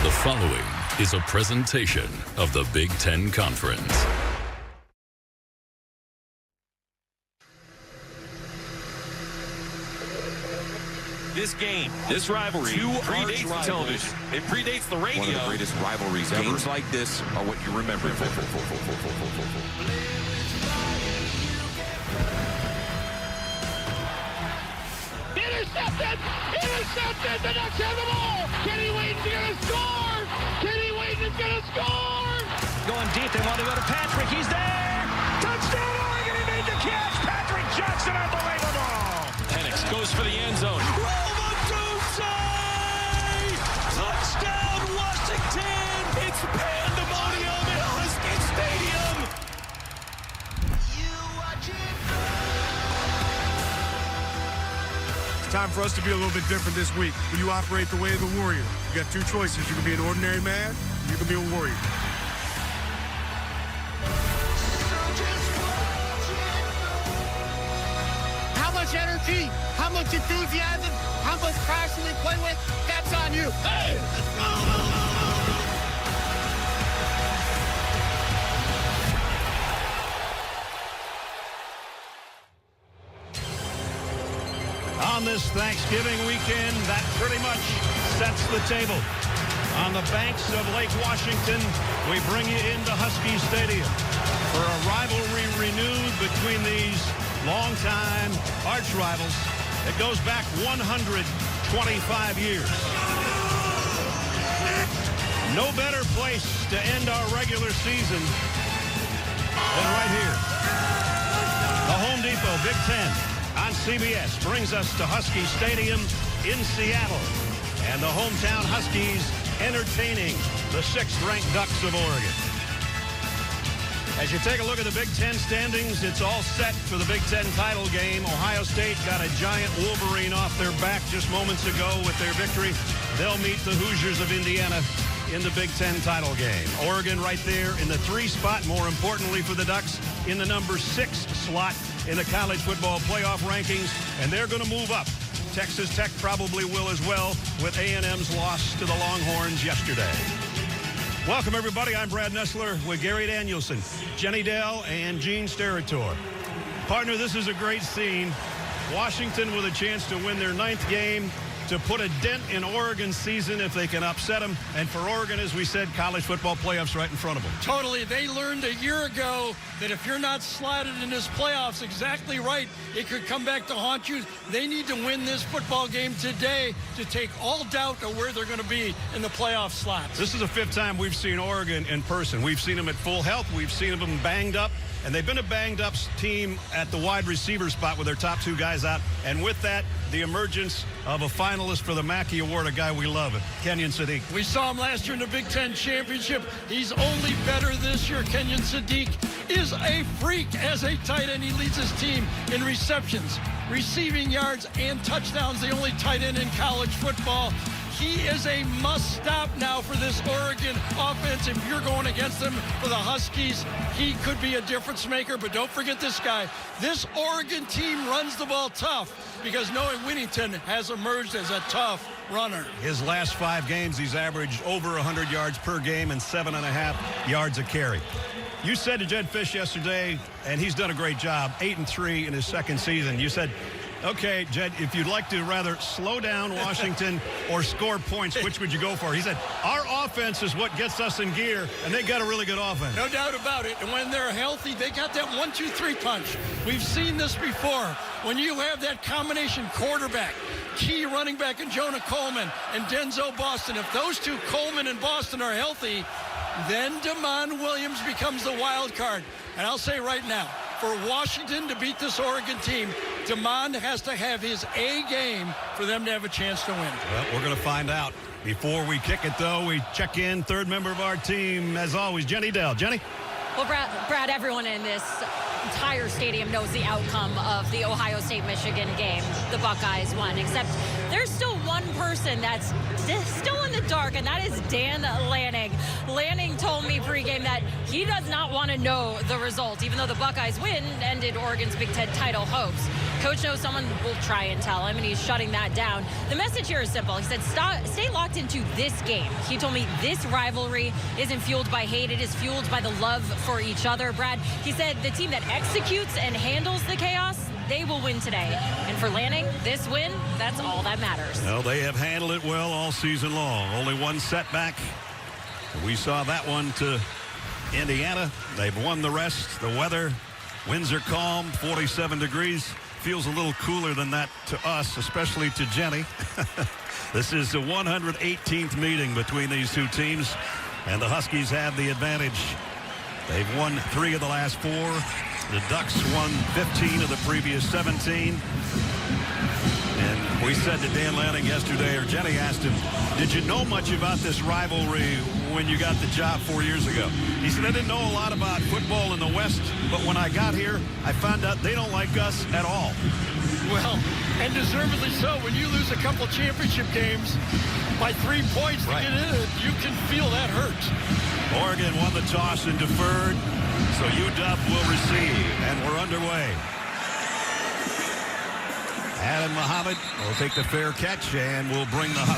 The following is a presentation of the Big Ten Conference. This game, this rivalry, predates the television. It predates the radio. One of the greatest rivalries ever. Games like this are what you remember. Intercepted! Intercepted! The Ducks have the ball! Kenny Wayne's going to score! Kenny Wayne is going to score! Going deep, they want to go to Patrick. He's there! Touchdown, Oregon! He made the catch! Patrick Johnson, unbelievable! Penix goes for the end zone. Touchdown, Washington! It's pandemonium in Husky Stadium! It's time for us to be a little bit different this week. When you operate the way of the warrior, you got two choices. You can be an ordinary man, or you can be a warrior. How much energy, how much enthusiasm, how much passion we play with, that's on you. Hey, let's go! On this Thanksgiving weekend, that pretty much sets the table. On the banks of Lake Washington, we bring you into Husky Stadium for a rivalry renewed between these longtime arch rivals. It goes back 125 years. No better place to end our regular season than right here. The Home Depot Big Ten on CBS brings us to Husky Stadium in Seattle. And the hometown Huskies entertaining the 6th-ranked Ducks of Oregon. As you take a look at the Big Ten standings, it's all set for the Big Ten title game. Ohio State got a giant Wolverine off their back just moments ago with their victory. They'll meet the Hoosiers of Indiana in the Big Ten title game. Oregon right there in the 3 spot, more importantly for the Ducks, in the number 6 slot in the college football playoff rankings, and they're going to move up. Texas Tech probably will as well with A&M's loss to the Longhorns yesterday. Welcome, everybody. I'm Brad Nessler with Gary Danielson, Jenny Dell, and Gene Steratore. Partner, this is a great scene. Washington with a chance to win their 9th game, to put a dent in Oregon's season if they can upset them. And for Oregon, as we said, college football playoffs right in front of them. Totally. They learned a year ago that if you're not slotted in this playoffs exactly right, it could come back to haunt you. They need to win this football game today to take all doubt of where they're going to be in the playoff slots. This is the 5th time we've seen Oregon in person. We've seen them at full health. We've seen them banged up. And they've been a banged-up team at the wide receiver spot with their top 2 guys out. And with that, the emergence of a finalist for the Mackey Award, a guy we love, Kenyon Sadiq. We saw him last year in the Big Ten Championship. He's only better this year. Kenyon Sadiq is a freak as a tight end. He leads his team in receptions, receiving yards, and touchdowns, the only tight end in college football. He is a must-stop now for this Oregon offense. If you're going against them for the Huskies, he could be a difference maker. But don't forget this guy. This Oregon team runs the ball tough because Noah Winnington has emerged as a tough runner. His last 5 games, he's averaged over 100 yards per game and 7.5 yards a carry. You said to Jed Fish yesterday, and he's done a great job, 8-3 in his 2nd season. You said, okay, Jed, if you'd like to rather slow down Washington or score points, which would you go for? He said, our offense is what gets us in gear, and they got a really good offense. No doubt about it. And when they're healthy, they got that 1-2-3 punch. We've seen this before. When you have that combination quarterback, key running back in Jonah Coleman and Denzel Boston, if those two, Coleman and Boston, are healthy, then Damon Williams becomes the wild card. And I'll say right now, for Washington to beat this Oregon team, Damon has to have his A game for them to have a chance to win. Well, we're going to find out. Before we kick it, though, we check in. 3rd member of our team, as always, Jenny Dell. Jenny? Well, Brad, everyone in this entire stadium knows the outcome of the Ohio State-Michigan game. The Buckeyes won, except there's still one person that's still in the dark, and that is Dan Lanning. Lanning told me pregame that he does not want to know the result, even though the Buckeyes win ended Oregon's Big Ten title hopes. Coach knows someone will try and tell him, and he's shutting that down. The message here is simple. He said, stay locked into this game. He told me this rivalry isn't fueled by hate. It is fueled by the love for each other. Brad, he said the team that executes and handles the chaos, they will win today. And for Lanning, this win, that's all that matters. Well, they have handled it well all season long. Only one setback. We saw that one to Indiana. They've won the rest. The weather, winds are calm, 47 degrees. Feels a little cooler than that to us, especially to Jenny. This is the 118th meeting between these two teams, and the Huskies have the advantage. They've won 3 of the last 4. The Ducks won 15 of the previous 17. And we said to Dan Lanning yesterday, or Jenny asked him, did you know much about this rivalry when you got the job 4 years ago? He said, I didn't know a lot about football in the West, but when I got here, I found out they don't like us at all. Well, and deservedly so. When you lose a couple championship games by 3 points to get in it, you can feel that hurt. Oregon won the toss and deferred, so UW will receive, and we're underway. Adam Muhammad will take the fair catch and will bring the Huskies.